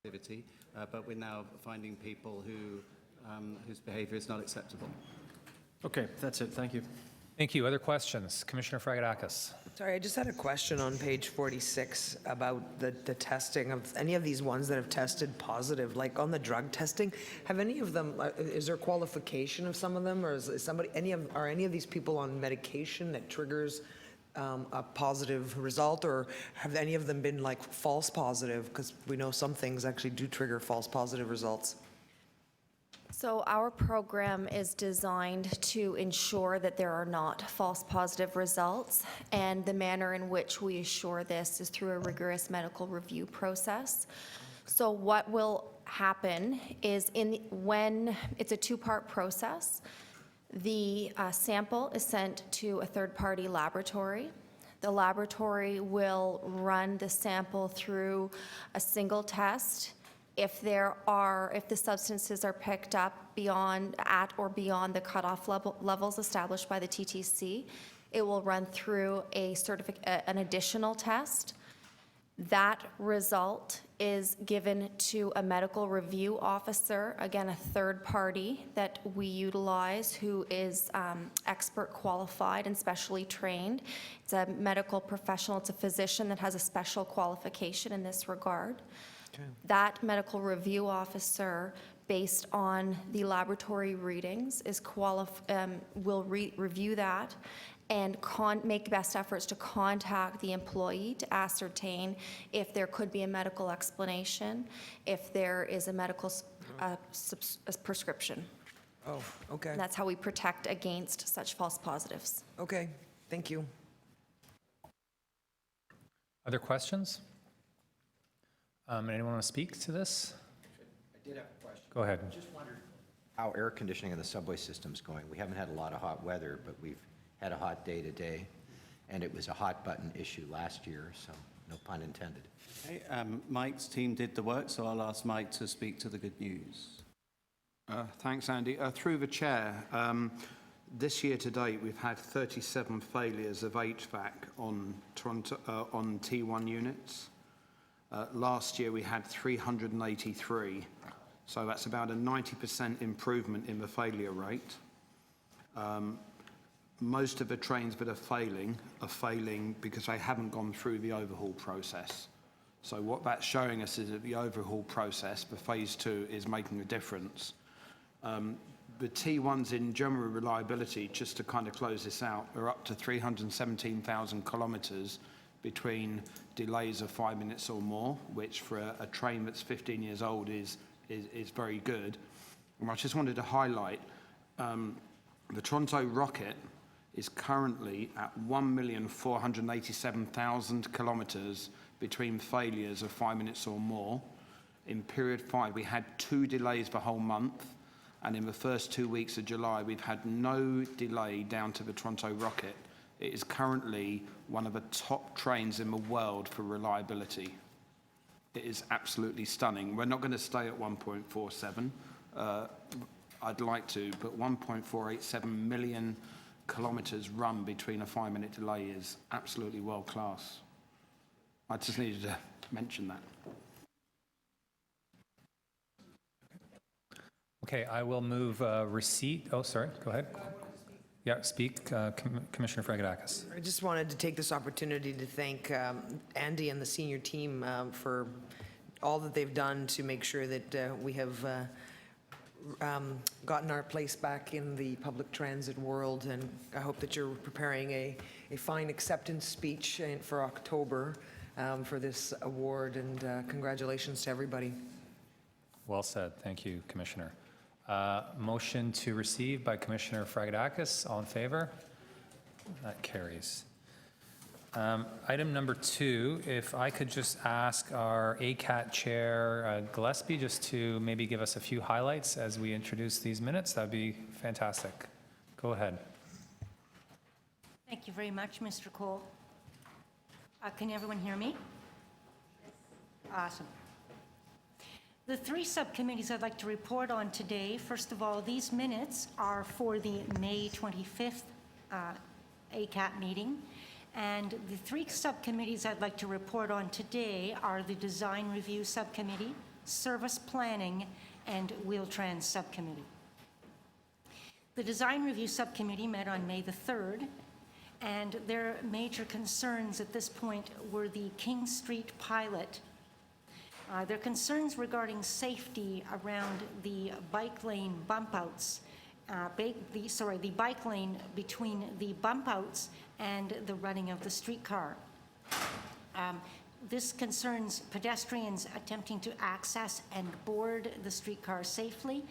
activity, but we're now finding people whose behaviour is not acceptable. Okay, that's it. Thank you. Thank you. Other questions? Commissioner Fragedakis. Sorry, I just had a question on page 46 about the testing of any of these ones that have tested positive, like on the drug testing. Have any of them, is there qualification of some of them, or is somebody, are any of these people on medication that triggers a positive result, or have any of them been like false positive? Because we know some things actually do trigger false positive results. So our program is designed to ensure that there are not false positive results, and the manner in which we assure this is through a rigorous medical review process. So what will happen is when it's a two-part process, the sample is sent to a third-party laboratory. The laboratory will run the sample through a single test. If the substances are picked up at or beyond the cutoff levels established by the TTC, it will run through an additional test. That result is given to a medical review officer, again, a third party that we utilize who is expert qualified and specially trained. It's a medical professional, it's a physician that has a special qualification in this regard. Okay. That medical review officer, based on the laboratory readings, will review that and make best efforts to contact the employee to ascertain if there could be a medical explanation, if there is a medical prescription. Oh, okay. And that's how we protect against such false positives. Okay, thank you. Other questions? Anyone want to speak to this? I did have a question. Go ahead. I just wondered how air conditioning of the subway system's going. We haven't had a lot of hot weather, but we've had a hot day today, and it was a hot button issue last year, so no pun intended. Okay, Mike's team did the work, so I'll ask Mike to speak to the good news. Thanks, Andy. Through the chair, this year to date, we've had 37 failures of HVAC on T1 units. Last year we had 383, so that's about a 90% improvement in the failure rate. Most of the trains that are failing because they haven't gone through the overhaul process. So what that's showing us is that the overhaul process, the phase 2, is making a difference. The T1s in general reliability, just to kind of close this out, are up to 317,000 kilometres between delays of 5 minutes or more, which for a train that's 15 years old is very good. And I just wanted to highlight the Toronto Rocket is currently at 1,487,000 kilometres between failures of 5 minutes or more. In period 5, we had 2 delays the whole month, and in the first 2 weeks of July, we've had no delay down to the Toronto Rocket. It is currently one of the top trains in the world for reliability. It is absolutely stunning. We're not going to stay at 1.47. I'd like to, but 1.487 million kilometres run between a 5-minute delay is absolutely world class. I just needed to mention that. Okay, I will move receipt. Oh, sorry, go ahead. Yeah, speak, Commissioner Fragedakis. I just wanted to take this opportunity to thank Andy and the senior team for all that they've done to make sure that we have gotten our place back in the public transit world, and I hope that you're preparing a fine acceptance speech for October for this award, and congratulations to everybody. Well said. Thank you, Commissioner. Motion to receive by Commissioner Fragedakis. All in favor? That carries. Item number 2, if I could just ask our ACAT Chair Gillespie just to maybe give us a few highlights as we introduce these minutes, that'd be fantastic. Go ahead. Thank you very much, Mr. Cole. Can everyone hear me? Awesome. The 3 subcommittees I'd like to report on today, first of all, these minutes are for the May 25th ACAT meeting. And the 3 subcommittees I'd like to report on today are the Design Review Subcommittee, Service Planning, and Wheel-Trans Subcommittee. The Design Review Subcommittee met on May the 3rd, and their major concerns at this point were the King Street pilot. Their concerns regarding safety around the bike lane bump outs, the bike lane between the bump outs and the running of the streetcar. This concerns pedestrians attempting to access and board the streetcar safely,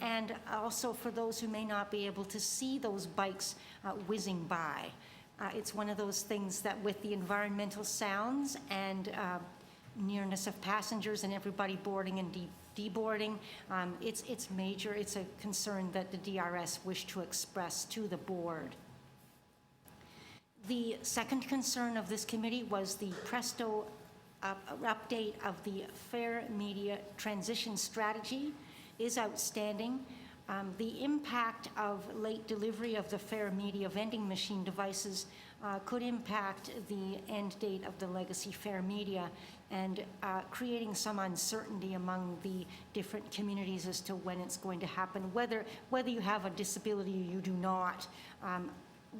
and also for those who may not be able to see those bikes whizzing by. It's one of those things that with the environmental sounds and nearness of passengers and everybody boarding and deboarding, it's major. It's a concern that the DRS wished to express to the board. The second concern of this committee was the presto update of the Fair Media transition strategy is outstanding. The impact of late delivery of the Fair Media vending machine devices could impact the end date of the legacy Fair Media, and creating some uncertainty among the different communities as to when it's going to happen, whether you have a disability or you do not.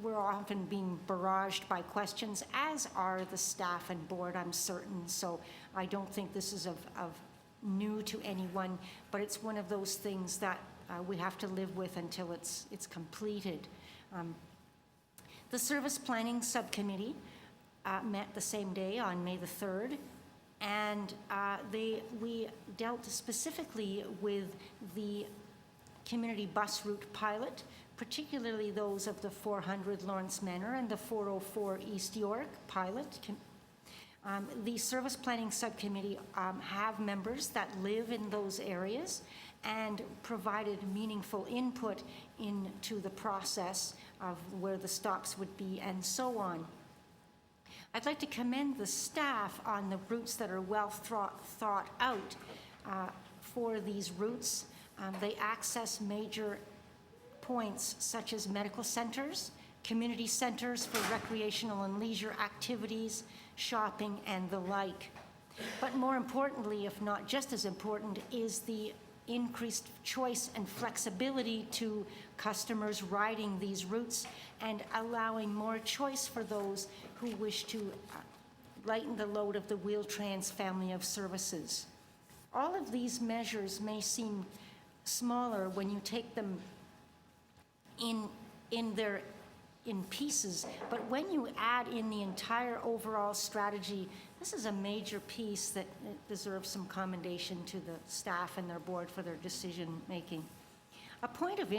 We're often being barraged by questions, as are the staff and board, I'm certain. So I don't think this is of new to anyone, but it's one of those things that we have to live with until it's completed. The Service Planning Subcommittee met the same day on May the 3rd, and we dealt specifically with the community bus route pilot, particularly those of the 400 Lawrence Manor and the 404 East York pilot. The Service Planning Subcommittee have members that live in those areas and provided meaningful input into the process of where the stops would be and so on. I'd like to commend the staff on the routes that are well thought out for these routes. They access major points such as medical centers, community centers for recreational and leisure activities, shopping, and the like. But more importantly, if not just as important, is the increased choice and flexibility to customers riding these routes and allowing more choice for those who wish to lighten the load of the Wheel-Trans family of services. All of these measures may seem smaller when you take them in pieces, but when you add in the entire overall strategy, this is a major piece that deserves some commendation to the staff and their board for their decision making. A point of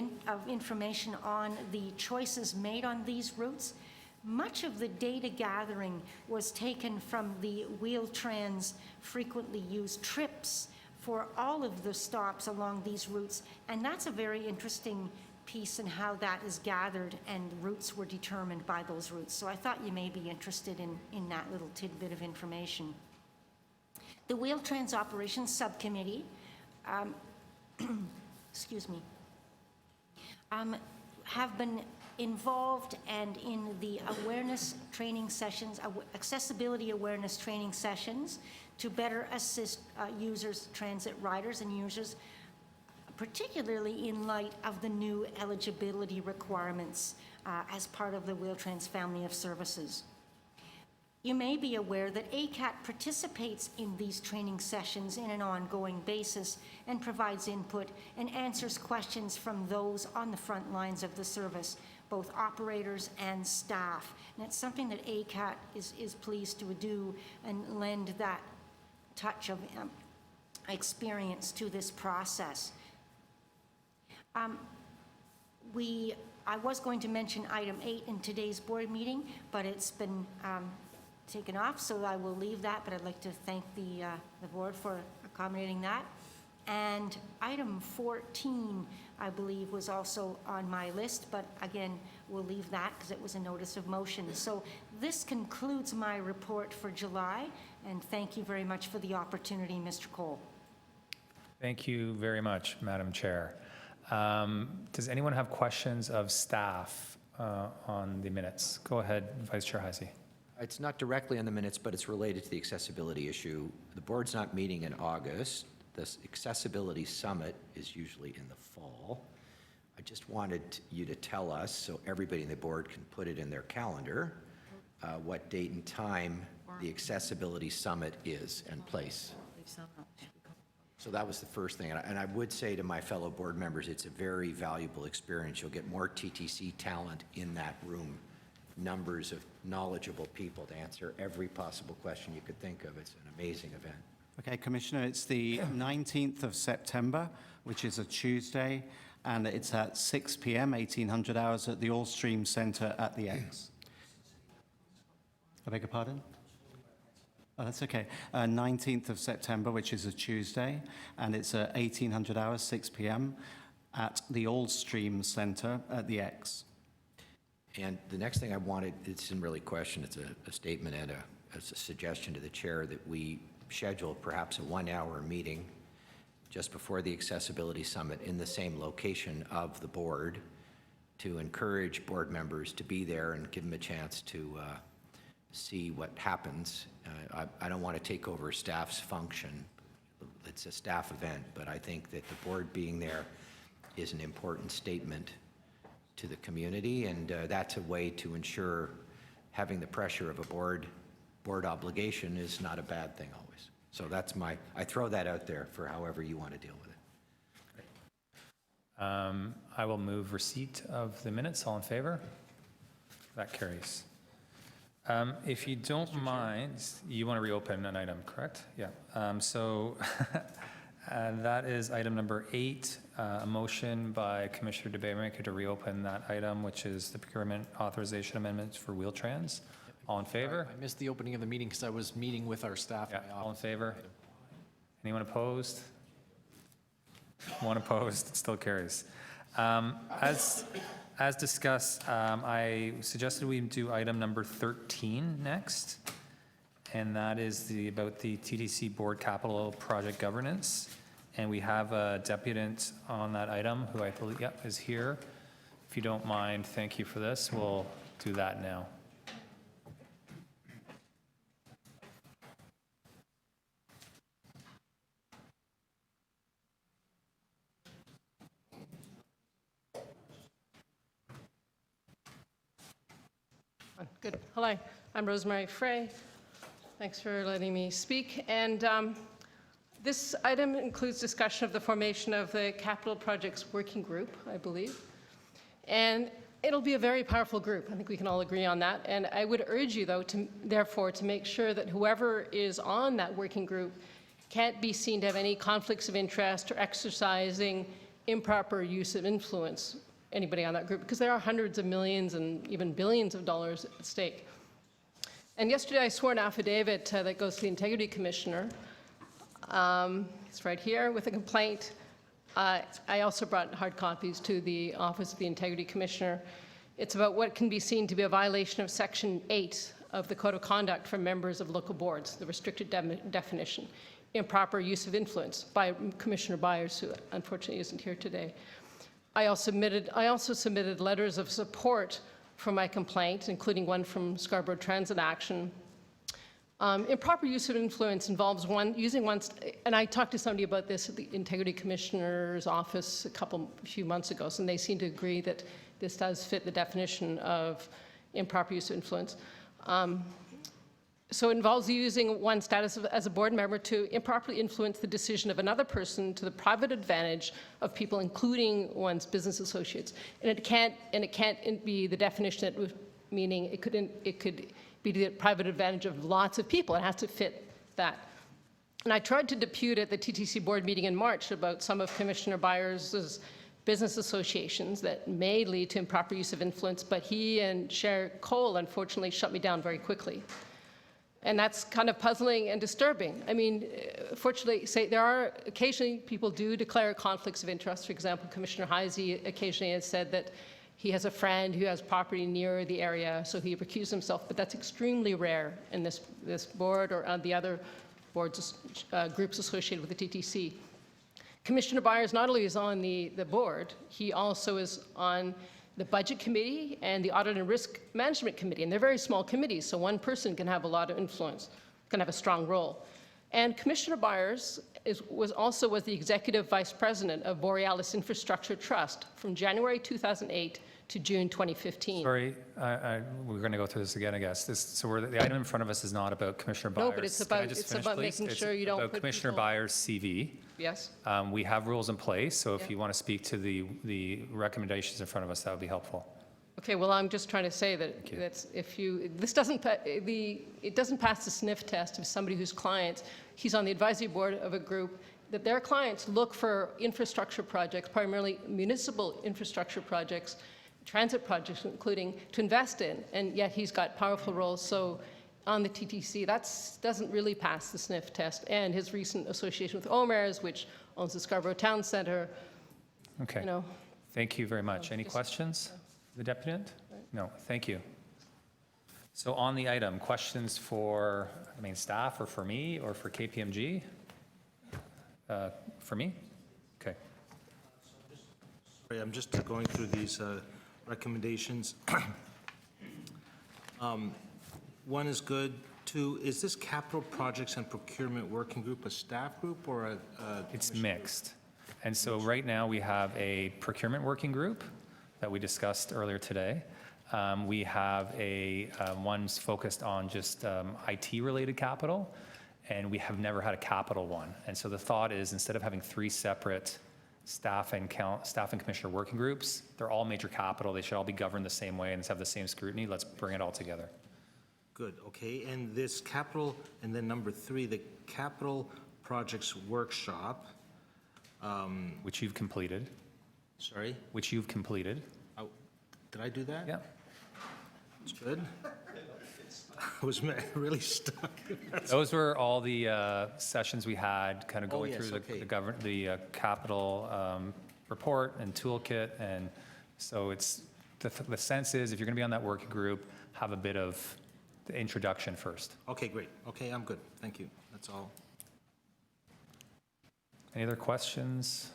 information on the choices made on these routes: much of the data gathering was taken from the Wheel-Trans frequently used trips for all of the stops along these routes, and that's a very interesting piece in how that is gathered and routes were determined by those routes. So I thought you may be interested in that little tidbit of information. The Wheel-Trans Operations Subcommittee, excuse me, have been involved and in the awareness training sessions, accessibility awareness training sessions to better assist users, transit riders and users, particularly in light of the new eligibility requirements as part of the Wheel-Trans family of services. You may be aware that ACAT participates in these training sessions in an ongoing basis and provides input and answers questions from those on the front lines of the service, both operators and staff. And it's something that ACAT is pleased to do and lend that touch of experience to this process. I was going to mention item 8 in today's board meeting, but it's been taken off, so I will leave that, but I'd like to thank the board for accommodating that. And item 14, I believe, was also on my list, but again, we'll leave that because it was a notice of motion. So this concludes my report for July, and thank you very much for the opportunity, Mr. Cole. Thank you very much, Madam Chair. Does anyone have questions of staff on the minutes? Go ahead, Vice Chair Heisey. It's not directly on the minutes, but it's related to the accessibility issue. The board's not meeting in August. This accessibility summit is usually in the fall. I just wanted you to tell us, so everybody in the board can put it in their calendar, what date and time the accessibility summit is and place. So that was the first thing. And I would say to my fellow board members, it's a very valuable experience. You'll get more TTC talent in that room, numbers of knowledgeable people to answer every possible question you could think of. It's an amazing event. Okay, Commissioner, it's the 19th of September, which is a Tuesday, and it's at 6 p.m., 1800 hours at the Allstream Centre at the X. I beg your pardon? Oh, that's okay. 19th of September, which is a Tuesday, and it's at 1800 hours, 6 p.m. at the Allstream Centre at the X. And the next thing I wanted, it's in really question, it's a statement and a suggestion to the chair that we schedule perhaps a 1-hour meeting just before the Accessibility Summit in the same location of the board to encourage board members to be there and give them a chance to see what happens. I don't want to take over staff's function. It's a staff event, but I think that the board being there is an important statement to the community, and that's a way to ensure having the pressure of a board obligation is not a bad thing always. So that's I throw that out there for however you want to deal with it. I will move receipt of the minutes. All in favor? That carries. If you don't mind, you want to reopen an item, correct? Yeah. So that is item number 8, a motion by Commissioner DeBaymaker to reopen that item, which is the procurement authorization amendments for Wheel-Trans. All in favor? I missed the opening of the meeting because I was meeting with our staff. Yeah, all in favor? Anyone opposed? One opposed, it still carries. As discussed, I suggested we do item number 13 next, and that is about the TTC Board Capital Project Governance. And we have a deputant on that item who I believe, is here. If you don't mind, thank you for this. We'll do that now. Good. Hello, I'm Rosemary Frey. Thanks for letting me speak. And this item includes discussion of the formation of the Capital Projects Working Group, I believe. And it'll be a very powerful group. I think we can all agree on that. And I would urge you, though, therefore, to make sure that whoever is on that working group can't be seen to have any conflicts of interest or exercising improper use of influence, anybody on that group, because there are hundreds of millions and even billions of dollars at stake. And yesterday I swore an affidavit that goes to the Integrity Commissioner. It's right here with a complaint. I also brought hard copies to the Office of the Integrity Commissioner. It's about what can be seen to be a violation of Section 8 of the Code of Conduct for members of local boards, the restricted definition, improper use of influence by Commissioner Byers, who unfortunately isn't here today. I also submitted letters of support for my complaint, including one from Scarborough Transit Action. Improper use of influence involves and I talked to somebody about this at the Integrity Commissioner's office a few months ago, and they seem to agree that this does fit the definition of improper use of influence. So it involves using one's status as a board member to improperly influence the decision of another person to the private advantage of people, including one's business associates. And it can't be the definition that meaning it could be to the private advantage of lots of people. It has to fit that. And I tried to depute at the TTC board meeting in March about some of Commissioner Byers' business associations that may lead to improper use of influence, but he and Chair Cole unfortunately shut me down very quickly. And that's kind of puzzling and disturbing. I mean, fortunately, there are occasionally people do declare conflicts of interest. For example, Commissioner Heisey occasionally has said that he has a friend who has property near the area, so he recused himself. But that's extremely rare in this board or on the other boards, groups associated with the TTC. Commissioner Byers not only is on the board, he also is on the Budget Committee and the Audit and Risk Management Committee, and they're very small committees, so one person can have a lot of influence, can have a strong role. And Commissioner Byers was the Executive Vice President of Borealis Infrastructure Trust from January 2008 to June 2015. Sorry, we're going to go through this again, I guess. The item in front of us is not about Commissioner Byers. No, but it's Can I about, just it's finish, about please? making It's sure you don't about put Commissioner people- Byers' CV. Yes? We have rules in place, so if Yeah. you want to speak to the recommendations in front of us, that would be helpful. Okay, well, I'm just trying to say that you. that's if you, this doesn't, it doesn't pass the sniff test of somebody whose clients, he's on the advisory board of a group, that their clients look for infrastructure projects, primarily municipal infrastructure projects, transit projects including, to invest in, and yet he's got powerful roles. So on the TTC, that doesn't really pass the sniff test. And his recent association with OMERS, which owns the Scarborough Town Center, Okay. you know. Thank you very much. Any just- questions? The deputant? No, thank you. So on the item, questions for, staff or for me or for KPMG? For me? Okay. Sorry, I'm just going through these recommendations. One is good. Two, is this capital projects and procurement working group a staff group or a? It's mixed. And so right now, we have a procurement working group that we discussed earlier today. We have one's focused on just IT-related capital, and we have never had a capital one. And so the thought is, instead of having three separate staff and commissioner working groups, they're all major capital, they should all be governed the same way and have the same scrutiny. Let's bring it all together. Good, okay. And this capital, and then number three, the capital projects workshop. Which you've completed. Sorry, Which you've completed. oh, did I do that? Yeah. It's good. I was really stuck. Those were all the sessions we had, kind of Oh, going yes, through okay. the capital report and toolkit. And so it's, the sense is, if you're going to be on that working group, have a bit of the introduction first. Okay, great. Okay, I'm good. Thank you. That's all. Any other questions?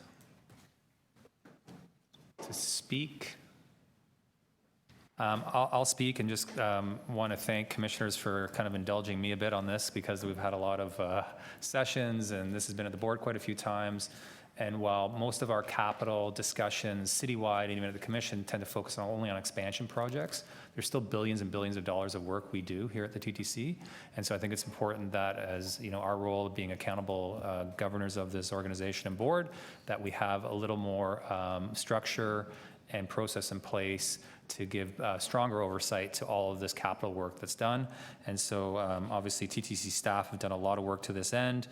To speak? I'll speak and just want to thank commissioners for kind of indulging me a bit on this, because we've had a lot of sessions and this has been at the board quite a few times. And while most of our capital discussions citywide and even at the commission tend to focus only on expansion projects, there's still billions and billions of dollars of work we do here at the TTC. And so I think it's important that, as you know, our role of being accountable governors of this organization and board, that we have a little more structure and process in place to give stronger oversight to all of this capital work that's done. And so obviously TTC staff have done a lot of work to this end.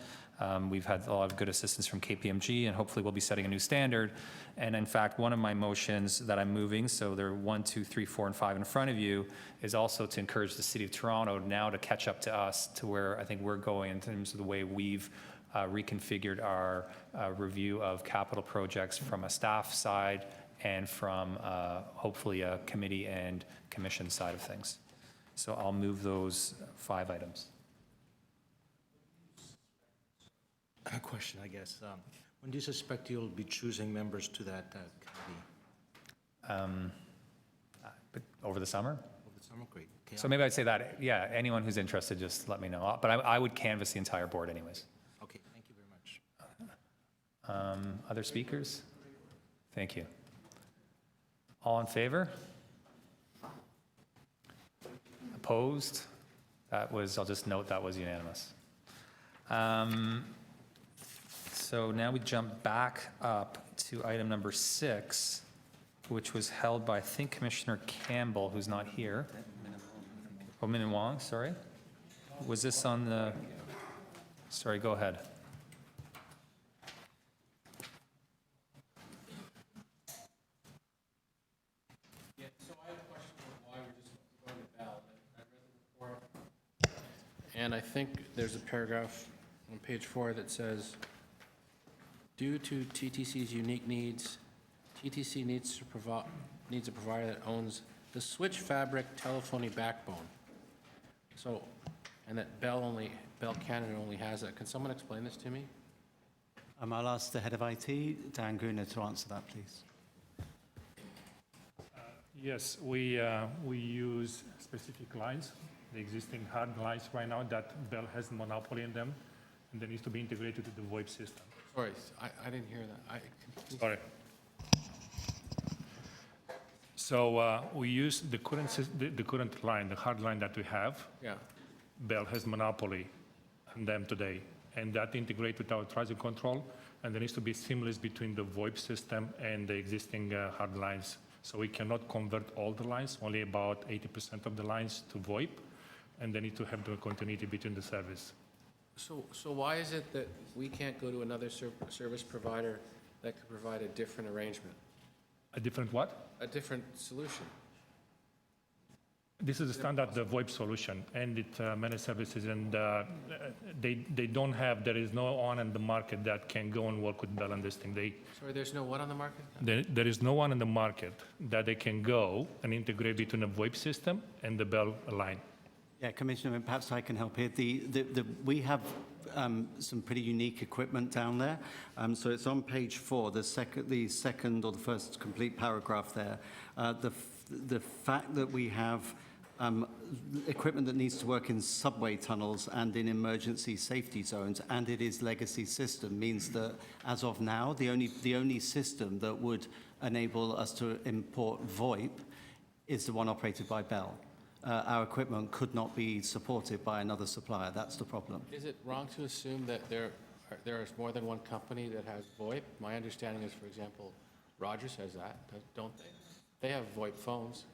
We've had a lot of good assistance from KPMG, and hopefully we'll be setting a new standard. And in fact, one of my motions that I'm moving, so there are 1, 2, 3, 4, and 5 in front of you, is also to encourage the City of Toronto now to catch up to us to where I think we're going in terms of the way we've reconfigured our review of capital projects from a staff side and from hopefully a committee and commission side of things. So I'll move those 5 items. A question, I guess. When do you suspect you'll be choosing members to that committee? But over the summer? Over the summer? Great. Okay, So maybe I'd say that, yeah, anyone who's interested, just let me know. But I would canvass the entire board anyways. okay, thank you very much. Other speakers? Thank you. All in favor? Opposed? That was, I'll just note that was unanimous. So now we jump back up to item number 6, which was held by, I think, Commissioner Campbell, who's not here. Oh, Min and Wong, sorry. Was this on the, sorry, go ahead. And I think there's a paragraph on page 4 that says, due to TTC's unique needs, TTC needs a provider that owns the switch fabric telephony backbone. So, and that Bell Canada only has that. Can someone explain this to me? I'll ask the head of IT, Dan Gruner, to answer that, please. Yes, we use specific lines, the existing hard lines right now that Bell has monopoly in them, and they need to be integrated to the VoIP system. Sorry, I didn't hear that. Sorry. So we use the current line, the hard line that we have. Yeah. Bell has monopoly on them today, and that integrates with our transit control, and there needs to be seamless between the VoIP system and the existing hard lines. So we cannot convert all the lines, only about 80% of the lines to VoIP, and they need to have the continuity between the service. So why is it that we can't go to another service provider that could provide a different arrangement, A different what? a different solution? This is a standard VoIP solution, and it many services, and they don't have. There is no one in the market that can go and work with Bell on this thing. Sorry, there's no one on the market? There is no one in the market that they can go and integrate between a VoIP system and the Bell line. Yeah, Commissioner, perhaps I can help here. We have some pretty unique equipment down there. So it's on page 4, the second or the first complete paragraph there. The fact that we have equipment that needs to work in subway tunnels and in emergency safety zones, and it is legacy system, means that as of now, the only system that would enable us to import VoIP is the one operated by Bell. Our equipment could not be supported by another supplier. That's the problem. Is it wrong to assume that there is more than one company that has VoIP? My understanding is, for example, Rogers has that, don't they? They have VoIP phones.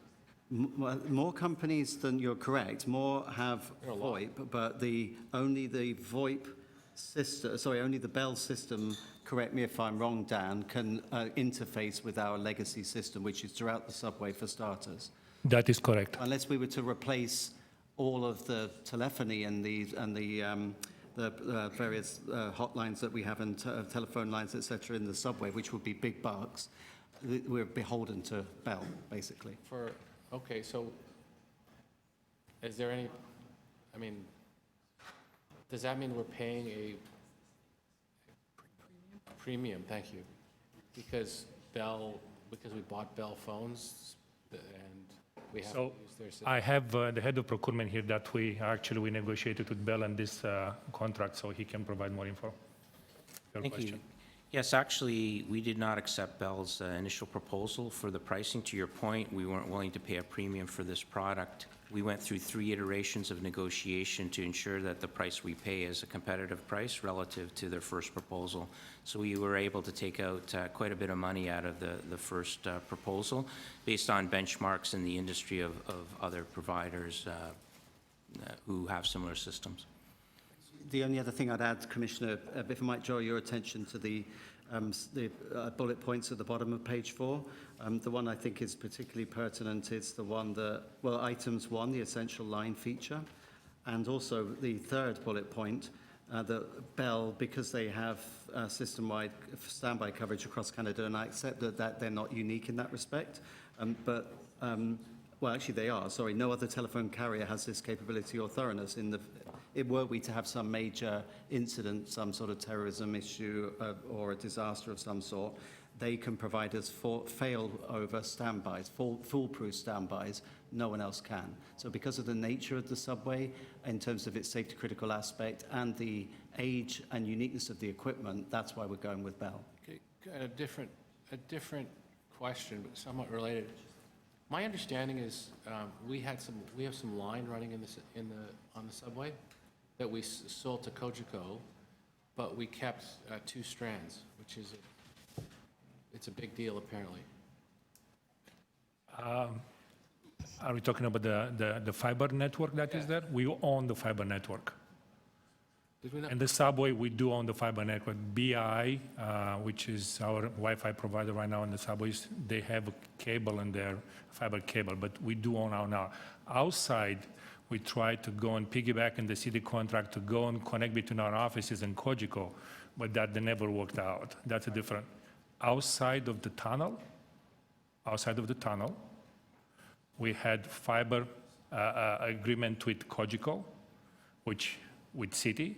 More companies than you're correct. More have There are a lot. VoIP, but only the VoIP system, only the Bell system, correct me if I'm wrong, Dan, can interface with our legacy system, which is throughout the subway for starters. That is correct. Unless we were to replace all of the telephony and the various hotlines that we have and telephone lines, et cetera, in the subway, which would be big bucks, we're beholden to Bell, basically. Okay, so is there any, does that mean we're paying a premium, thank you, because we bought Bell phones and we have to So use their system? I have the head of procurement here that we negotiated with Bell on this contract, so he can provide more info. Your Thank question. you. Yes, actually, we did not accept Bell's initial proposal for the pricing. To your point, we weren't willing to pay a premium for this product. We went through 3 iterations of negotiation to ensure that the price we pay is a competitive price relative to their first proposal. So we were able to take out quite a bit of money out of the first proposal based on benchmarks in the industry of other providers who have similar systems. The only other thing I'd add, Commissioner, if I might draw your attention to the bullet points at the bottom of page 4. The one I think is particularly pertinent is the one that, items 1, the essential line feature, and also the third bullet point, that Bell, because they have system-wide standby coverage across Canada, and I accept that they're not unique in that respect, actually they are, sorry, no other telephone carrier has this capability or thoroughness were we to have some major incident, some sort of terrorism issue or a disaster of some sort, they can provide us fail-over standbys, foolproof standbys. No one else can. So because of the nature of the subway, in terms of its safety-critical aspect and the age and uniqueness of the equipment, that's why we're going with Bell. Okay, a different question, but somewhat related. My understanding is we have some line running on the subway that we sold to Cogeco, but we kept 2 strands, which is it's a big deal apparently. Are we talking about the fiber network that is there? We own the fiber network. Did we not? And the subway, we do own the fiber network. BI, which is our Wi-Fi provider right now in the subways, they have a cable in there, fiber cable, but we do own our now. Outside, we try to go and piggyback in the city contract to go and connect between our offices and Cogeco, but that never worked out. That's a different. Outside of the tunnel, we had fiber agreement with Cogeco, with city,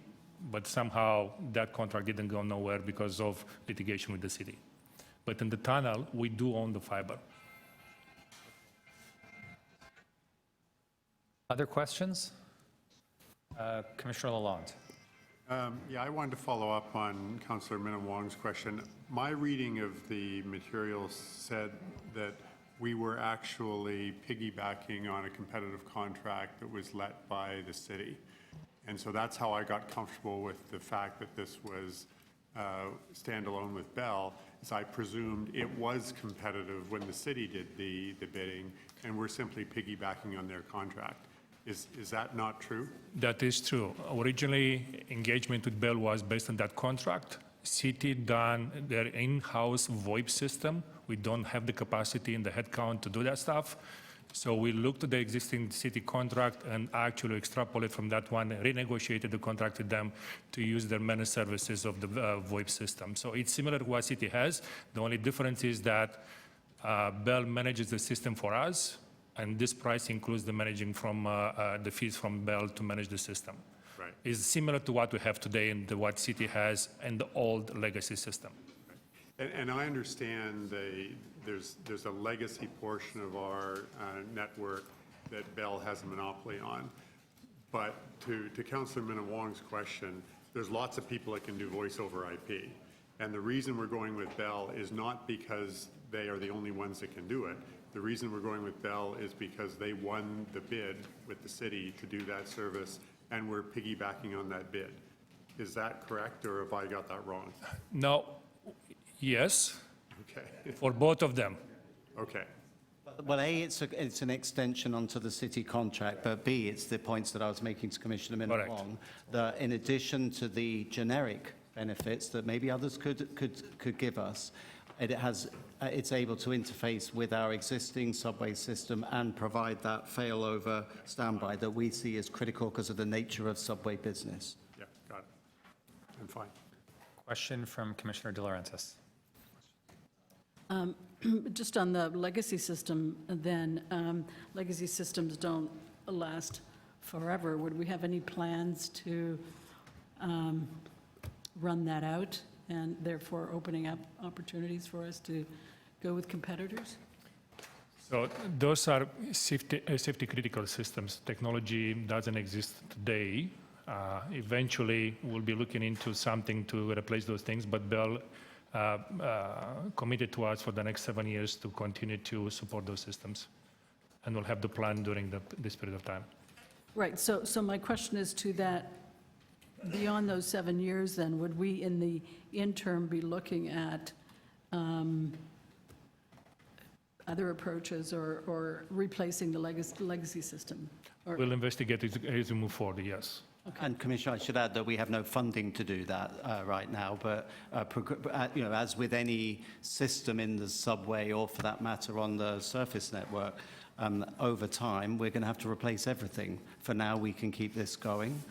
but somehow that contract didn't go nowhere because of litigation with the city. But in the tunnel, we do own the fiber. Other questions? Commissioner Lalonde. Yeah, I wanted to follow up on Councillor Minnan-Wong's question. My reading of the materials said that we were actually piggybacking on a competitive contract that was let by the city. And so that's how I got comfortable with the fact that this was standalone with Bell, is I presumed it was competitive when the city did the bidding, and we're simply piggybacking on their contract. Is that not true? That is true. Originally, engagement with Bell was based on that contract. City done their in-house VoIP system. We don't have the capacity and the headcount to do that stuff. So we looked at the existing city contract and actually extrapolate from that one, renegotiated the contract with them to use their managed services of the VoIP system. So it's similar to what city has. The only difference is that Bell manages the system for us, and this price includes the managing from the fees from Bell to manage the system. Right. It's similar to what we have today and what city has and the old legacy system. And I understand there's a legacy portion of our network that Bell has a monopoly on. But to Councillor Minnan-Wong's question, there's lots of people that can do voice over IP. And the reason we're going with Bell is not because they are the only ones that can do it. The reason we're going with Bell is because they won the bid with the city to do that service, and we're piggybacking on that bid. Is that correct, or have I got that wrong? No, yes, Okay. for both of them. Okay. Well, A, it's an extension onto the city contract, but B, it's the points that I was making to Commissioner Minnan-Wong, that in addition to the generic benefits that maybe others could give us, it's able to interface with our existing subway system and provide that failover standby that we see as critical because of the nature of subway business. Yeah, got it. I'm fine. Question from Commissioner De Laurentiis. Just on the legacy system, then, legacy systems don't last forever. Would we have any plans to run that out and therefore opening up opportunities for us to go with competitors? So those are safety critical systems. Technology doesn't exist today. Eventually, we'll be looking into something to replace those things, but Bell committed to us for the next 7 years to continue to support those systems. And we'll have the plan during this period of time. Right, so my question is to that, beyond those 7 years then, would we in the interim be looking at other approaches or replacing the legacy system? Or- We'll investigate it as we move forward, yes. And Commissioner, I should add that we have no funding to do that right now, but as with any system in the subway or for that matter on the surface network, over time, we're going to have to replace everything. For now, we can keep this going.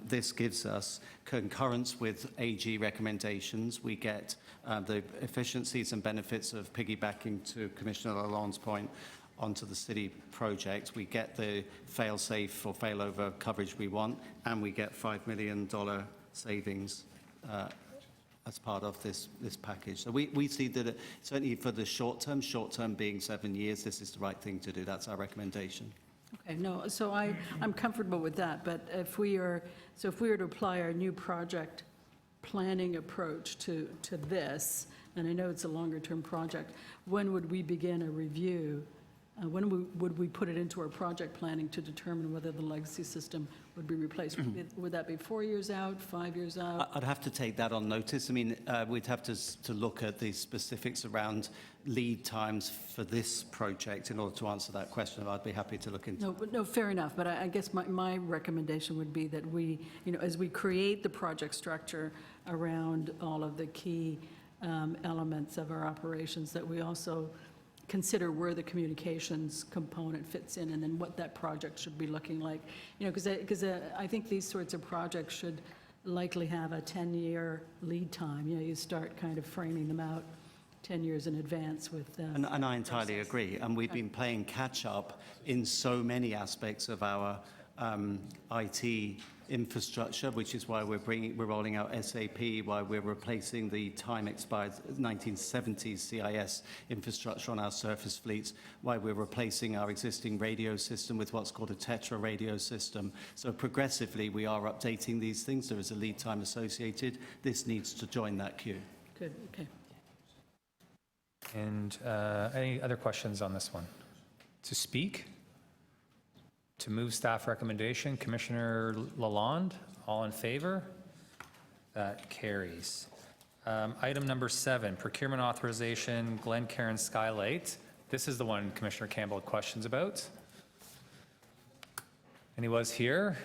This gives us concurrence with AG recommendations. We get the efficiencies and benefits of piggybacking, to Commissioner Lalonde's point, onto the city project. We get the fail-safe or failover coverage we want, and we get $5 million savings as part of this package. So we see that certainly for the short term being 7 years, this is the right thing to do. That's our recommendation. Okay, no, so I'm comfortable with that, but if we are to apply our new project planning approach to this, and I know it's a longer-term project, when would we begin a review? When would we put it into our project planning to determine whether the legacy system would be replaced? Would that be 4 years out, 5 years out? I'd have to take that on notice. I mean, we'd have to look at the specifics around lead times for this project in order to answer that question. I'd be happy to look into. No, fair enough, but I guess my recommendation would be that we, as we create the project structure around all of the key elements of our operations, that we also consider where the communications component fits in and then what that project should be looking like. Because I think these sorts of projects should likely have a 10-year lead time. You start kind of framing them out 10 years in advance with And I entirely agree. And we've been playing catch-up in so many aspects of our IT infrastructure, which is why we're rolling out SAP, why we're replacing the time-expired 1970s CIS infrastructure on our surface fleets, why we're replacing our existing radio system with what's called a Tetra radio system. So progressively, we are updating these things. There is a lead time associated. This needs to join that queue. Good, okay. And any other questions on this one? To speak? To move staff recommendation, Commissioner Lalonde, all in favor? That carries. Item number 7, procurement authorization, Glencairn Skylight. This is the one Commissioner Campbell had questions about. And he was here.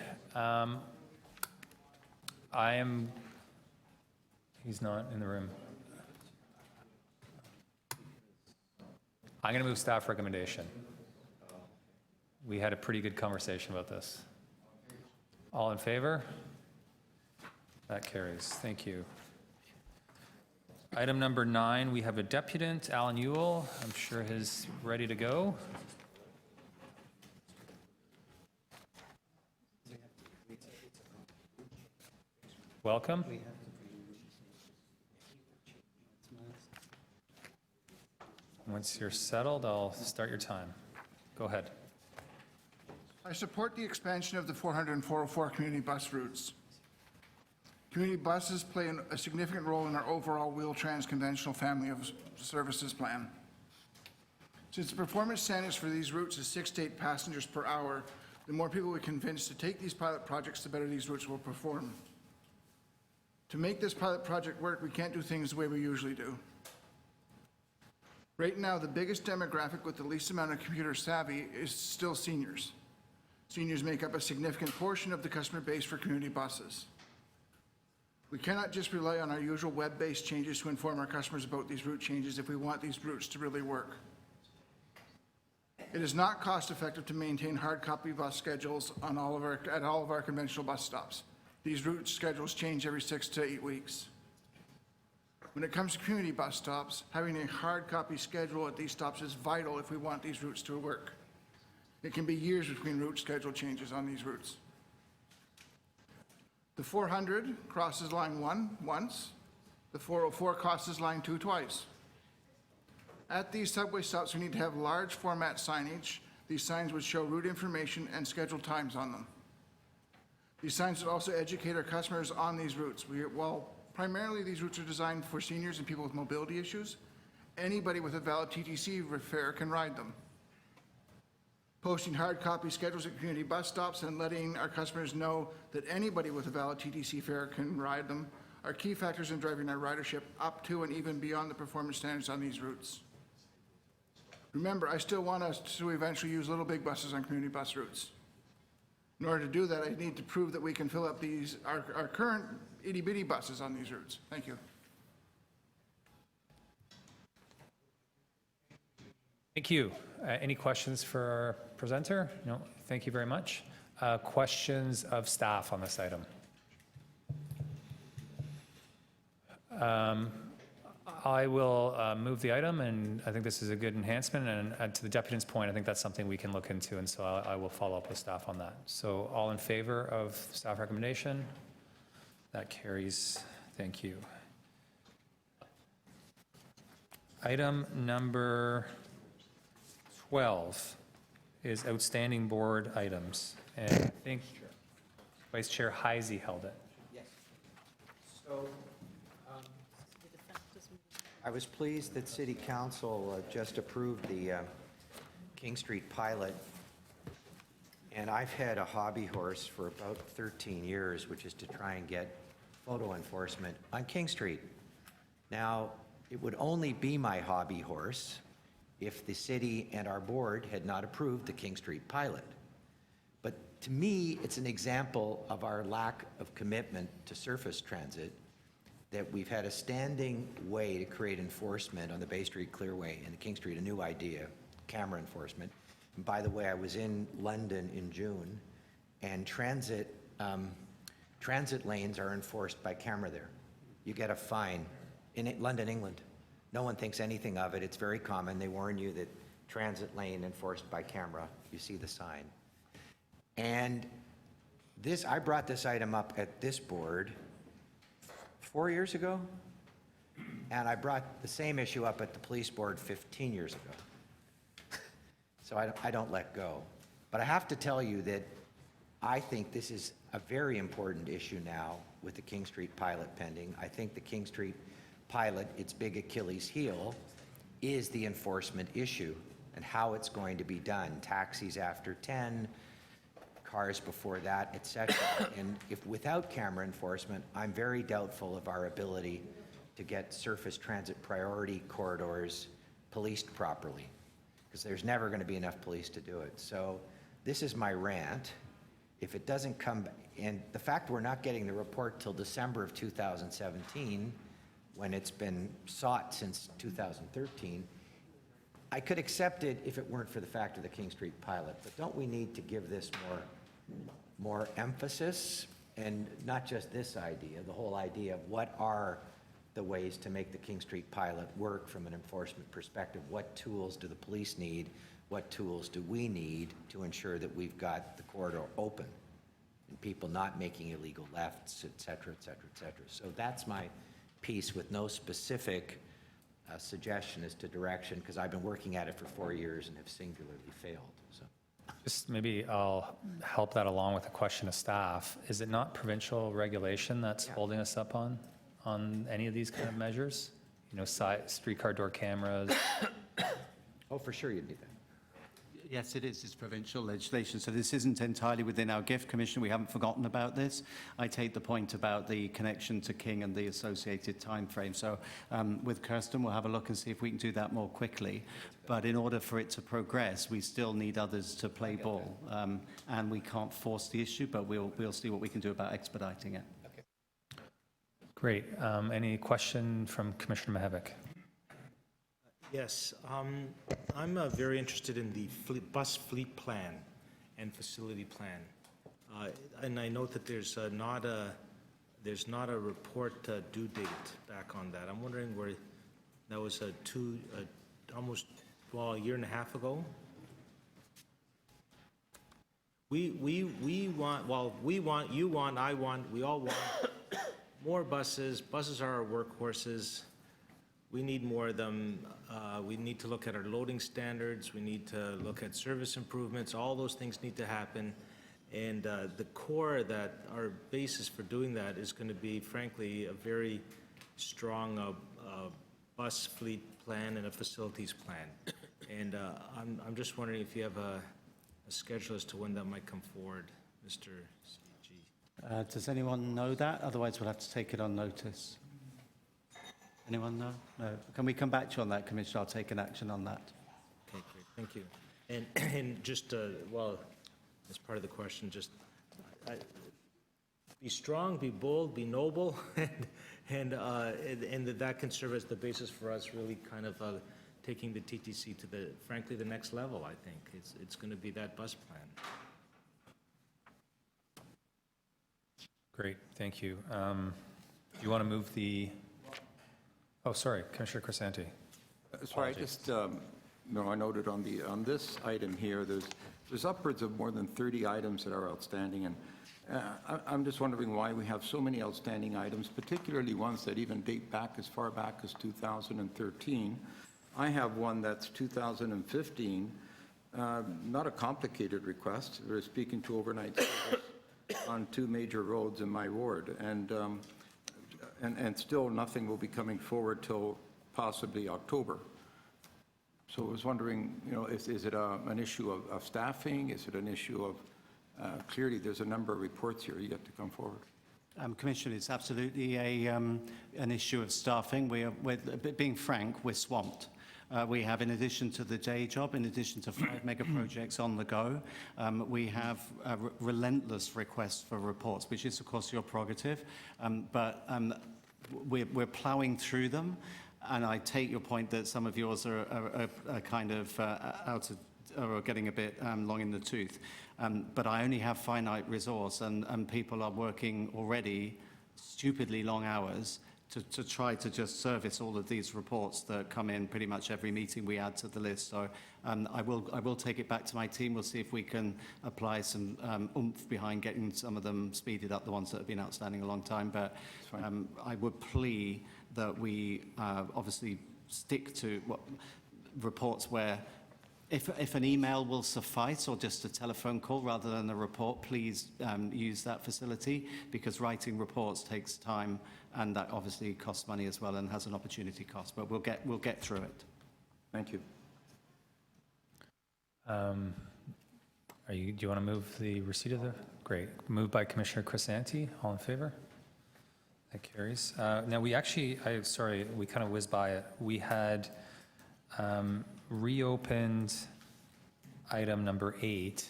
He's not in the room. I'm going to move staff recommendation. We had a pretty good conversation about this. All in favor? That carries. Thank you. Item number 9, we have a deputant, Alan Ewell. I'm sure he's ready to go. Welcome. Once you're settled, I'll start your time. Go ahead. I support the expansion of the 400 and 404 community bus routes. Community buses play a significant role in our overall Wheel-Trans conventional family of services plan. Since the performance standards for these routes is 6 to 8 passengers per hour, the more people we convince to take these pilot projects, the better these routes will perform. To make this pilot project work, we can't do things the way we usually do. Right now, the biggest demographic with the least amount of computer savvy is still seniors. Seniors make up a significant portion of the customer base for community buses. We cannot just rely on our usual web-based changes to inform our customers about these route changes if we want these routes to really work. It is not cost-effective to maintain hard copy bus schedules at all of our conventional bus stops. These route schedules change every 6 to 8 weeks. When it comes to community bus stops, having a hard copy schedule at these stops is vital if we want these routes to work. It can be years between route schedule changes on these routes. The 400 crosses line 1 once. The 404 crosses line 2 twice. At these subway stops, we need to have large format signage. These signs would show route information and scheduled times on them. These signs would also educate our customers on these routes. While primarily these routes are designed for seniors and people with mobility issues, anybody with a valid TTC fare can ride them. Posting hard copy schedules at community bus stops and letting our customers know that anybody with a valid TTC fare can ride them are key factors in driving our ridership up to and even beyond the performance standards on these routes. Remember, I still want us to eventually use little big buses on community bus routes. In order to do that, I need to prove that we can fill up our current itty-bitty buses on these routes. Thank you. Thank you. Any questions for our presenter? No, thank you very much. Questions of staff on this item? I will move the item, and I think this is a good enhancement, and to the deputant's point, I think that's something we can look into, and so I will follow up with staff on that. So all in favor of staff recommendation? That carries. Thank you. Item number 12 is outstanding board items, and I think Vice Chair Heisey held it. Yes. So I was pleased that City Council just approved the King Street pilot, and I've had a hobby horse for about 13 years, which is to try and get photo enforcement on King Street. Now, it would only be my hobby horse if the city and our board had not approved the King Street pilot. But to me, it's an example of our lack of commitment to surface transit, that we've had a standing way to create enforcement on the Bay Street Clearway and the King Street, a new idea, camera enforcement. And by the way, I was in London in June, and transit lanes are enforced by camera there. You get a fine in London, England. No one thinks anything of it. It's very common. They warn you that transit lane enforced by camera. You see the sign. And I brought this item up at this board 4 years ago, and I brought the same issue up at the police board 15 years ago. So I don't let go. But I have to tell you that I think this is a very important issue now with the King Street pilot pending. I think the King Street pilot, its big Achilles heel, is the enforcement issue and how it's going to be done. Taxis after 10, cars before that, et cetera. And if without camera enforcement, I'm very doubtful of our ability to get surface transit priority corridors policed properly, because there's never going to be enough police to do it. So this is my rant. If it doesn't come, and the fact we're not getting the report till December of 2017, when it's been sought since 2013, I could accept it if it weren't for the fact of the King Street pilot. But don't we need to give this more emphasis? And not just this idea, the whole idea of what are the ways to make the King Street pilot work from an enforcement perspective? What tools do the police need? What tools do we need to ensure that we've got the corridor open and people not making illegal lefts, et cetera, et cetera, et cetera? So that's my piece, with no specific suggestion as to direction, because I've been working at it for 4 years and have singularly failed. So. Just maybe I'll help that along with a question of staff. Is it not provincial regulation that's holding us up on any of these kind of measures? You know, streetcar door cameras? Oh, for sure you'd need that. Yes, it is. It's provincial legislation. So this isn't entirely within our gift commission. We haven't forgotten about this. I take the point about the connection to King and the associated time frame. So with Kirsten, we'll have a look and see if we can do that more quickly. But in order for it to progress, we still need others to play ball. And we can't force the issue, but we'll see what we can do about expediting it. Okay. Great. Any question from Commissioner Mihevc? Yes, I'm very interested in the bus fleet plan and facility plan. And I note that there's not a report due date back on that. I'm wondering where that was almost a year and a half ago. We want, you want, I want, we all want more buses. Buses are our workhorses. We need more of them. We need to look at our loading standards. We need to look at service improvements. All those things need to happen. And the core that our basis for doing that is going to be, frankly, a very strong bus fleet plan and a facilities plan. And I'm just wondering if you have a schedule as to when that might come forward, Mr. CG. Does anyone know that? Otherwise, we'll have to take it on notice. Anyone know? No. Can we come back to you on that, Commissioner? I'll take an action on that. Okay, great, thank you. And just, well, as part of the question, just be strong, be bold, be noble, and that can serve as the basis for us really kind of taking the TTC to frankly, the next level, I think. It's going to be that bus plan. Great, thank you. Do you want to move the... Oh, sorry, Commissioner Crisanti. Sorry, I noted on this item here, there's upwards of more than 30 items that are outstanding, and I'm just wondering why we have so many outstanding items, particularly ones that even date back as far back as 2013. I have one that's 2015, not a complicated request. We're speaking to overnight service on 2 major roads in my ward, and still nothing will be coming forward till possibly October. So I was wondering, you know, is it an issue of staffing? Is it an issue of, clearly there's a number of reports here yet to come forward. Commissioner, it's absolutely an issue of staffing. Being frank, we're swamped. We have, in addition to the day job, in addition to 5 mega projects on the go, we have relentless requests for reports, which is, of course, your prerogative. But we're plowing through them. And I take your point that some of yours are kind of out of, or getting a bit long in the tooth. But I only have finite resource, and people are working already stupidly long hours to try to just service all of these reports that come in pretty much every meeting we add to the list. So I will take it back to my team. We'll see if we can apply some oomph behind getting some of them speeded up, the ones that have been outstanding a long time. But I would plea that we obviously stick to reports where if an email will suffice or just a telephone call rather than a report, please use that facility, because writing reports takes time and that obviously costs money as well and has an opportunity cost. But we'll get through it. Thank you. Do you want to move the receipt of the? Great. Moved by Commissioner Crisanti. All in favor? That carries. Now, we actually, we kind of whizzed by it. We had reopened item number 8.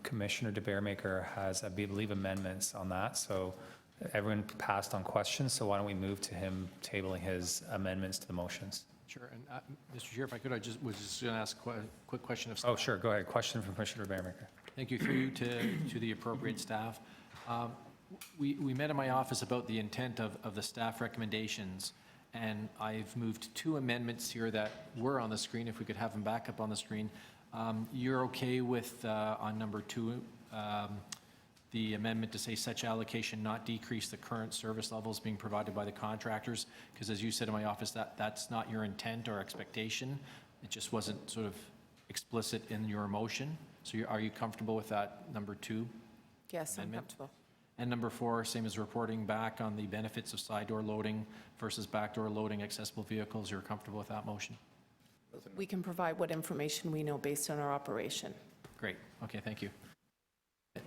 Commissioner DeBearmaker has, I believe, amendments on that. So everyone passed on questions. So why don't we move to him tabling his amendments to the motions? Sure. And Mr. Chair, if I could, was just going to ask a quick question of staff. Oh, sure. Go ahead. Question from Commissioner DeBearmaker. Thank you. Through to the appropriate staff. We met in my office about the intent of the staff recommendations, and I've moved 2 amendments here that were on the screen, if we could have them back up on the screen. You're okay with, on number 2, the amendment to say such allocation not decrease the current service levels being provided by the contractors? Because as you said in my office, that's not your intent or expectation. It just wasn't sort of explicit in your motion. So are you comfortable with that number 2? Yes, I'm amendment? comfortable. And number 4, same as reporting back on the benefits of side door loading versus back door loading accessible vehicles. You're comfortable with that motion? We can provide what information we know based on our operation. Great. Okay, thank you.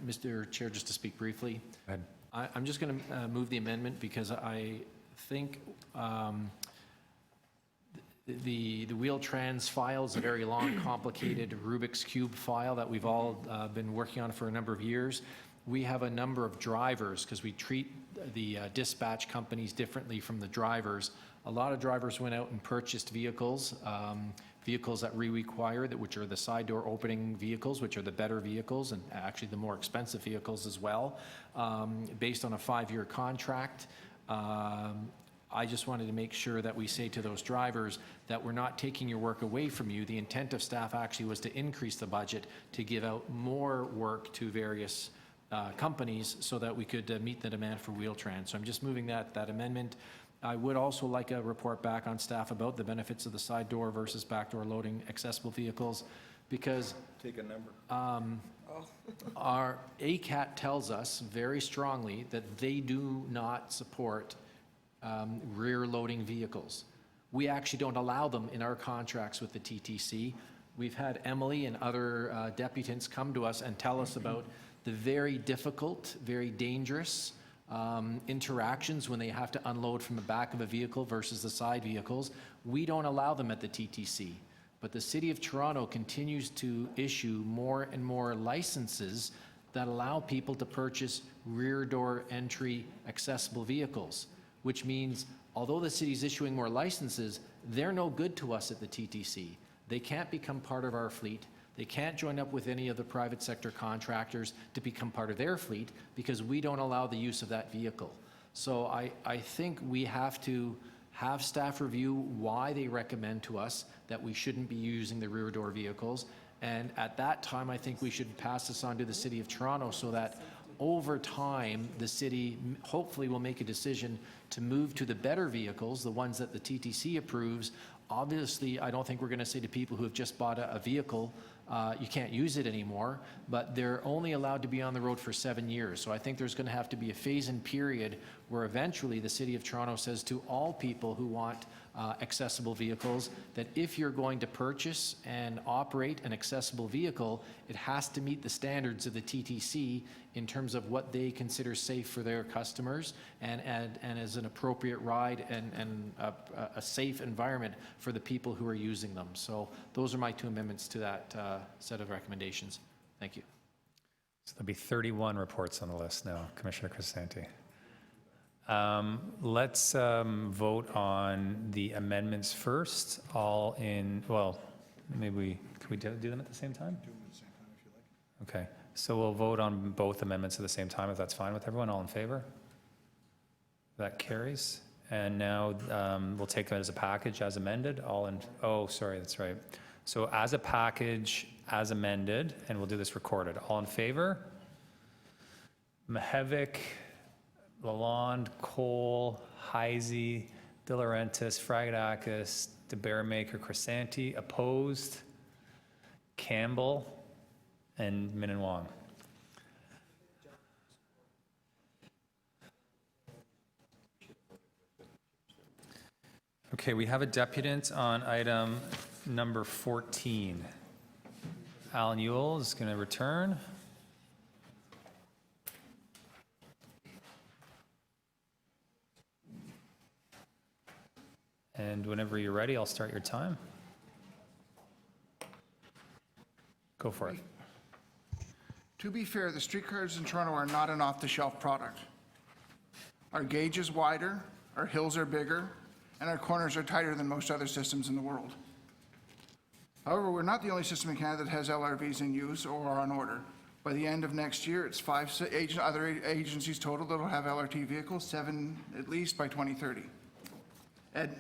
Mr. Chair, just to speak briefly, Go ahead. I'm just going to move the amendment because I think the Wheel-Trans file is a very long, complicated Rubik's Cube file that we've all been working on for a number of years. We have a number of drivers because we treat the dispatch companies differently from the drivers. A lot of drivers went out and purchased vehicles, vehicles that we require, which are the side door opening vehicles, which are the better vehicles and actually the more expensive vehicles as well, based on a 5-year contract. I just wanted to make sure that we say to those drivers that we're not taking your work away from you. The intent of staff actually was to increase the budget to give out more work to various companies so that we could meet the demand for Wheel-Trans. So I'm just moving that amendment. I would also like a report back on staff about the benefits of the side door versus back door loading accessible vehicles, because Take a number. our ACAT tells us very strongly that they do not support rear loading vehicles. We actually don't allow them in our contracts with the TTC. We've had Emily and other deputants come to us and tell us about the very difficult, very dangerous interactions when they have to unload from the back of a vehicle versus the side vehicles. We don't allow them at the TTC, but the City of Toronto continues to issue more and more licenses that allow people to purchase rear door entry accessible vehicles, which means although the city's issuing more licenses, they're no good to us at the TTC. They can't become part of our fleet. They can't join up with any of the private sector contractors to become part of their fleet because we don't allow the use of that vehicle. So I think we have to have staff review why they recommend to us that we shouldn't be using the rear door vehicles. And at that time, I think we should pass this on to the City of Toronto so that over time, the city hopefully will make a decision to move to the better vehicles, the ones that the TTC approves. Obviously, I don't think we're going to say to people who have just bought a vehicle, you can't use it anymore, but they're only allowed to be on the road for 7 years. So I think there's going to have to be a phase-in period where eventually the City of Toronto says to all people who want accessible vehicles that if you're going to purchase and operate an accessible vehicle, it has to meet the standards of the TTC in terms of what they consider safe for their customers and as an appropriate ride and a safe environment for the people who are using them. So those are my 2 amendments to that set of recommendations. Thank you. So there'll be 31 reports on the list now, Commissioner Crisanti. Let's vote on the amendments first, all in, well, maybe can we do them at the same time? Do them at the same time if you like. Okay, so we'll vote on both amendments at the same time, if that's fine with everyone. All in favor? That carries. And now we'll take that as a package as amended, oh, sorry, that's right. So as a package, as amended, and we'll do this recorded. All in favor? Mahevic, Lalonde, Cole, Heisey, De Laurentiis, Fragedakis, DeBaremaker, Crisanti. Opposed? Campbell and Min and Wong. Okay, we have a deputant on item number 14. Alan Ewell is going to return. And whenever you're ready, I'll start your time. Go for it. To be fair, the streetcars in Toronto are not an off-the-shelf product. Our gauge is wider, our hills are bigger, and our corners are tighter than most other systems in the world. However, we're not the only system in Canada that has LRVs in use or are on order. By the end of next year, it's 5 other agencies total that will have LRT vehicles, 7 at least by 2030.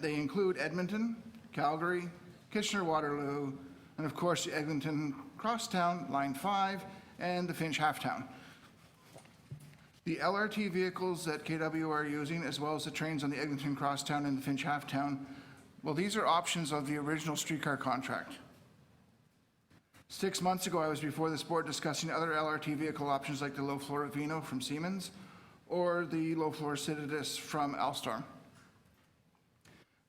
They include Edmonton, Calgary, Kitchener-Waterloo, and of course, the Eglinton Crosstown, Line 5, and the Finch Halftown. The LRT vehicles that KW are using, as well as the trains on the Eglinton Crosstown and the Finch Halftown, well, these are options of the original streetcar contract. 6 months ago, I was before this board discussing other LRT vehicle options like the low-floor Avino from Siemens or the low-floor Citadis from Alstom.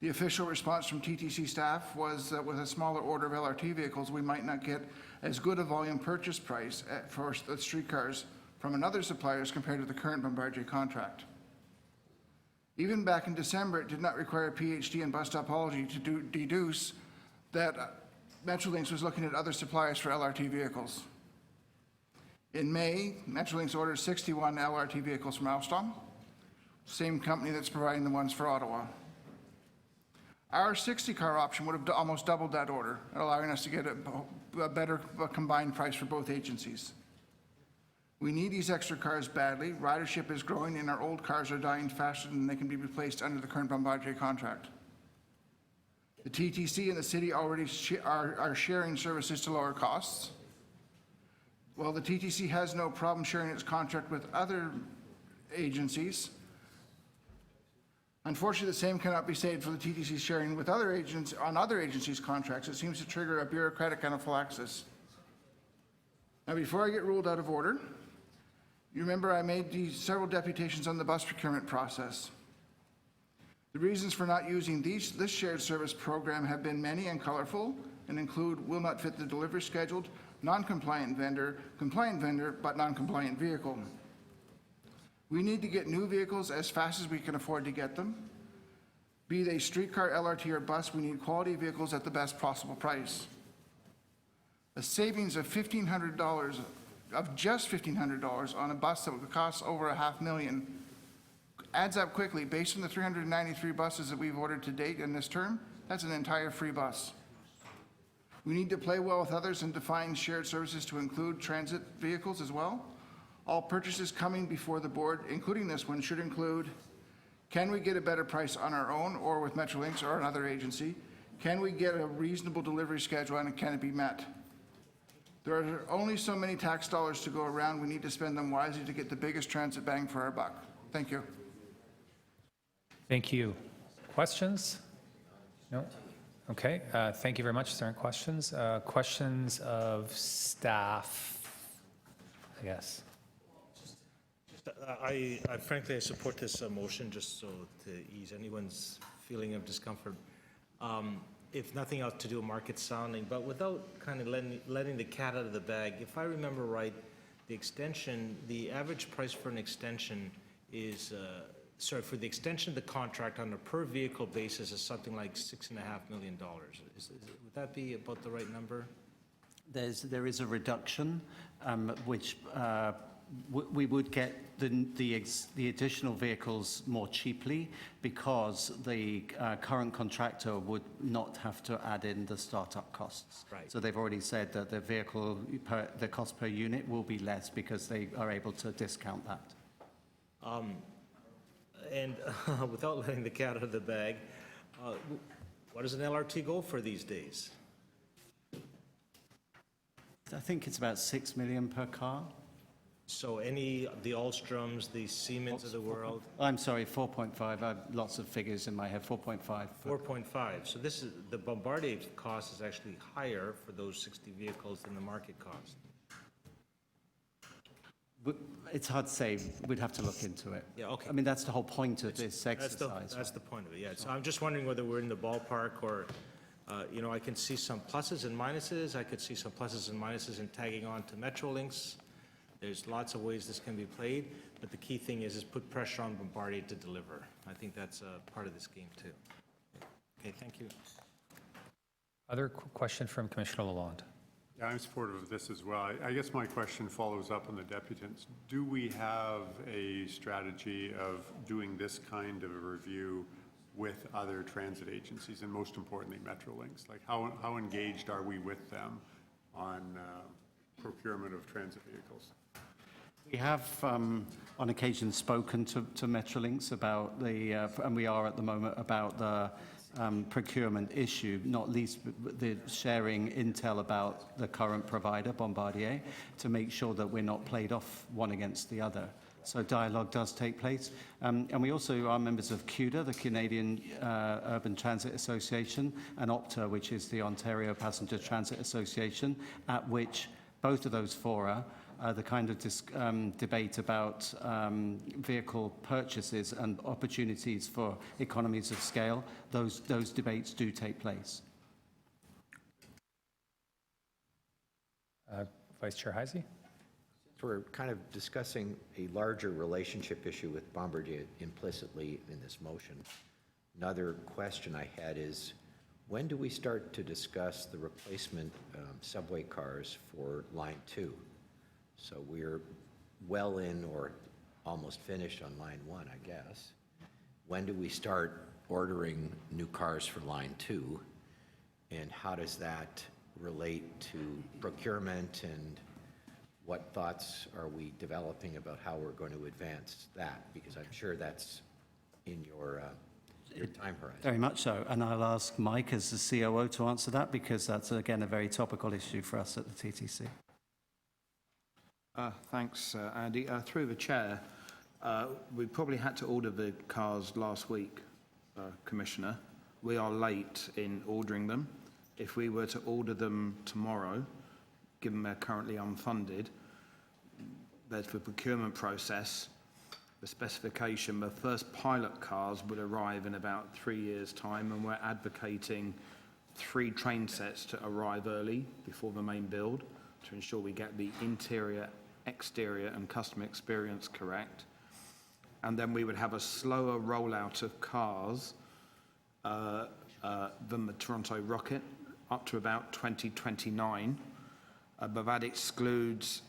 The official response from TTC staff was that with a smaller order of LRT vehicles, we might not get as good a volume purchase price for the streetcars from another suppliers compared to the current Bombardier contract. Even back in December, it did not require a PhD in bus topology to deduce that Metrolinx was looking at other suppliers for LRT vehicles. In May, Metrolinx ordered 61 LRT vehicles from Alstom, same company that's providing the ones for Ottawa. Our 60-car option would have almost doubled that order, allowing us to get a better combined price for both agencies. We need these extra cars badly. Ridership is growing and our old cars are dying faster than they can be replaced under the current Bombardier contract. The TTC and the city already are sharing services to lower costs. While the TTC has no problem sharing its contract with other agencies, unfortunately, the same cannot be said for the TTC sharing with other agents on other agencies' contracts. It seems to trigger a bureaucratic anaphylaxis. Now, before I get ruled out of order, you remember I made several deputations on the bus procurement process. The reasons for not using this shared service program have been many and colorful and include will not fit the delivery scheduled, non-compliant vendor, compliant vendor, but non-compliant vehicle. We need to get new vehicles as fast as we can afford to get them. Be they streetcar, LRT, or bus, we need quality vehicles at the best possible price. A savings of $1,500, of just $1,500 on a bus that would cost over $500,000 adds up quickly. Based on the 393 buses that we've ordered to date in this term, that's an entire free bus. We need to play well with others and define shared services to include transit vehicles as well. All purchases coming before the board, including this one, should include, can we get a better price on our own or with Metrolinx or another agency? Can we get a reasonable delivery schedule and can it be met? There are only so many tax dollars to go around. We need to spend them wisely to get the biggest transit bang for our buck. Thank you. Thank you. Questions? No? Okay, thank you very much. There aren't questions. Questions of staff, I guess. I frankly, I support this motion just so to ease anyone's feeling of discomfort. If nothing else to do market sounding, but without kind of letting the cat out of the bag. If I remember right, the extension, the average price for an extension is, for the extension of the contract on a per vehicle basis is something like $6.5 million. Would that be about the right number? There is a reduction, which we would get the additional vehicles more cheaply because the current contractor would not have to add in the startup costs. Right. So they've already said that the cost per unit will be less because they are able to discount that. And without letting the cat out of the bag, what does an LRT go for these days? I think it's about 6 million per car. So the Alstroms, the Siemens of the world, I'm sorry, 4.5. I have lots of figures in my head, 4.5. 4.5. So this is, the Bombardier cost is actually higher for those 60 vehicles than the market cost. But it's hard to say. We'd have to look into it. Yeah, okay. I mean, that's the whole point of this exercise. That's the point of it, yeah. So I'm just wondering whether we're in the ballpark or, you know, I can see some pluses and minuses. I could see some pluses and minuses in tagging on to Metrolinx. There's lots of ways this can be played, but the key thing is put pressure on Bombardier to deliver. I think that's part of this game, too. Okay, thank you. Other question from Commissioner Lalonde. Yeah, I'm supportive of this as well. I guess my question follows up on the deputants. Do we have a strategy of doing this kind of a review with other transit agencies, and most importantly, Metrolinx? Like, how engaged are we with them on procurement of transit vehicles? We have, on occasion, spoken to Metrolinx about and we are at the moment, about the procurement issue, not least the sharing intel about the current provider, Bombardier, to make sure that we're not played off one against the other. So dialogue does take place. And we also are members of CUDA, the Canadian Urban Transit Association, and OPTA, which is the Ontario Passenger Transit Association, at which both of those fora, the kind of debate about vehicle purchases and opportunities for economies of scale, those debates do take place. Vice Chair Heisey? We're kind of discussing a larger relationship issue with Bombardier implicitly in this motion. Another question I had is, when do we start to discuss the replacement subway cars for Line 2? So we're well in or almost finished on Line 1, I guess. When do we start ordering new cars for Line 2? And how does that relate to procurement, and what thoughts are we developing about how we're going to advance that? Because I'm sure that's in your time horizon. Very much so. And I'll ask Mike as the COO to answer that, because that's, again, a very topical issue for us at the TTC. Thanks, Andy. Through the chair, we probably had to order the cars last week, Commissioner. We are late in ordering them. If we were to order them tomorrow, given they're currently unfunded, there's the procurement process, the specification. The first pilot cars will arrive in about 3 years' time, and we're advocating 3 train sets to arrive early before the main build to ensure we get the interior, exterior and customer experience correct. And then we would have a slower rollout of cars than the Toronto Rocket, up to about 2029. But that excludes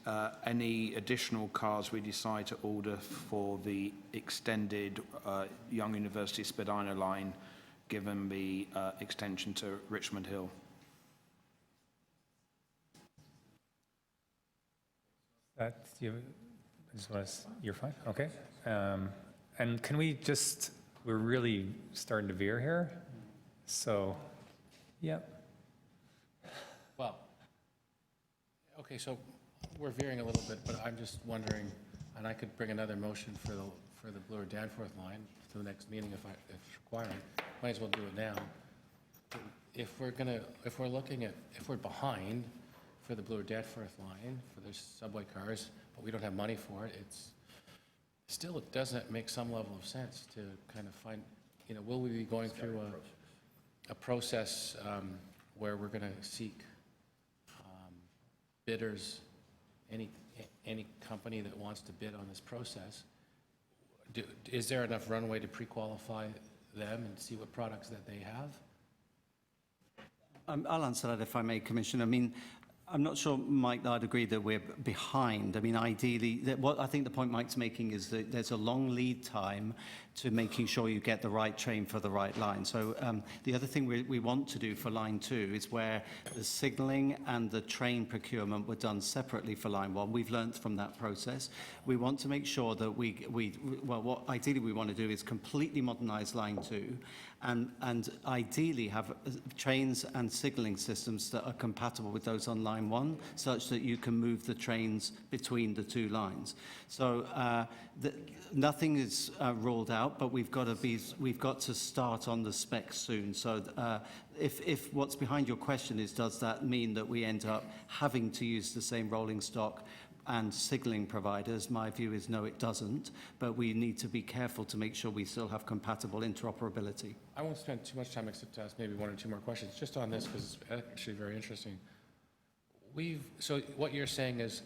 any additional cars we decide to order for the extended Young University Spadina line, given the extension to Richmond Hill. You're fine? Okay. And can we just, we're really starting to veer here. So, yep. Well, okay, so we're veering a little bit, but I'm just wondering, and I could bring another motion for the Bloor Danforth line to the next meeting if required. Might as well do it now. If we're behind for the Bloor Danforth line, for the subway cars, but we don't have money for it, it doesn't make some level of sense to kind of find, will we be going through a process where we're going to seek bidders, any company that wants to bid on this process? Is there enough runway to pre-qualify them and see what products that they have? I'll answer that if I may, Commissioner. I mean, I'm not sure, Mike, that I'd agree that we're behind. I mean, ideally, what I think the point Mike's making is that there's a long lead time to making sure you get the right train for the right line. So the other thing we want to do for line 2 is where the signalling and the train procurement were done separately for line 1. We've learned from that process. We want to make sure that well, what ideally we want to do is completely modernize line 2 and ideally have trains and signalling systems that are compatible with those on line 1, such that you can move the trains between the 2 lines. So nothing is ruled out, but we've got to start on the specs soon. So if what's behind your question is, does that mean that we end up having to use the same rolling stock and signalling providers, my view is no, it doesn't, but we need to be careful to make sure we still have compatible interoperability. I won't spend too much time except to ask maybe 1 or 2 more questions, just on this, because it's actually very interesting. So what you're saying is,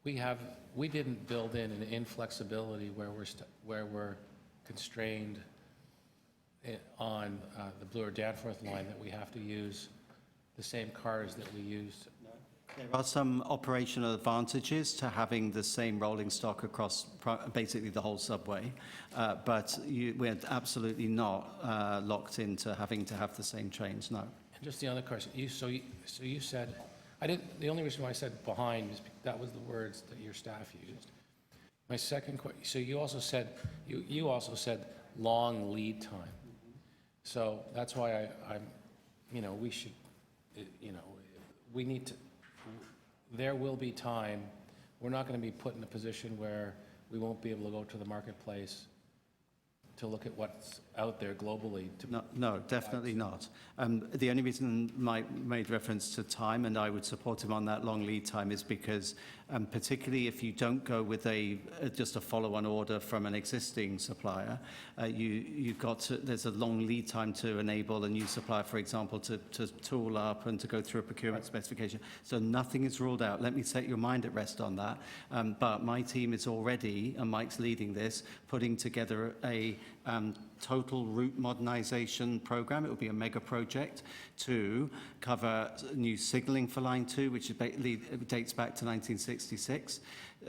we didn't build in an inflexibility where we're constrained on the Blue or Danforth line, that we have to use the same cars that we used. There are some operational advantages to having the same rolling stock across basically the whole subway, but we're absolutely not locked into having to have the same trains, no. And just the other question, so you said, the only reason why I said behind is that was the words that your staff used. My second question, so you also said long lead time. So that's why we should, we need to, there will be time, we're not going to be put in a position where we won't be able to go to the marketplace to look at what's out there globally. No, definitely not. The only reason Mike made reference to time, and I would support him on that long lead time, is because particularly if you don't go with just a follow-on order from an existing supplier, there's a long lead time to enable a new supplier, for example, to tool up and to go through a procurement specification. So nothing is ruled out. Let me set your mind at rest on that. But my team is already, and Mike's leading this, putting together a total route modernization program. It will be a mega project to cover new signalling for line 2, which dates back to 1966.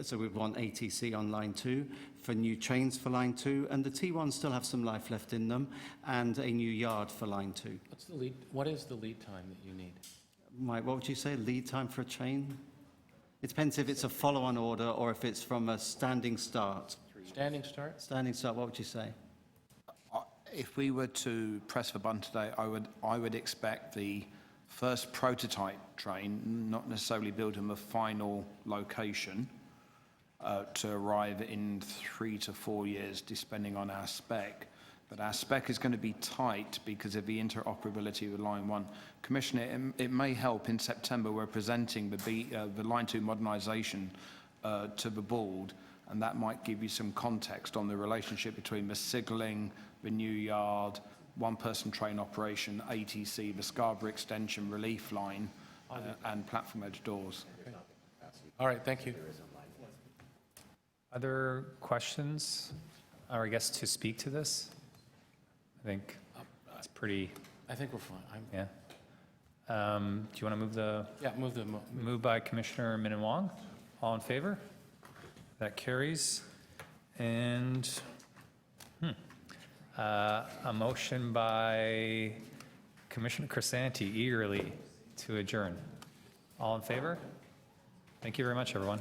So we want ATC on line 2, for new trains for line 2, and the T1s still have some life left in them, and a new yard for line 2. What is the lead time that you need? Mike, what would you say, lead time for a train? It depends if it's a follow-on order or if it's from a standing start. Standing start? Standing start, what would you say? If we were to press the button today, I would expect the first prototype train, not necessarily built in the final location, to arrive in 3 to 4 years, depending on our spec. But our spec is going to be tight because of the interoperability with Line 1. Commissioner, it may help in September, we're presenting the Line 2 modernisation to the board, and that might give you some context on the relationship between the signalling, the new yard, one-person train operation, ATC, the Scarborough Extension relief line, and platform edge doors. Okay. All right, thank you. Other questions, or I guess to speak to this? I think it's pretty, I think we're fine. yeah. Do you want to move the? Yeah, Moved by Commissioner Min Wong. All in favor? That carries. And a motion by Commissioner Crisanti eagerly to adjourn. All in favor? Thank you very much, everyone.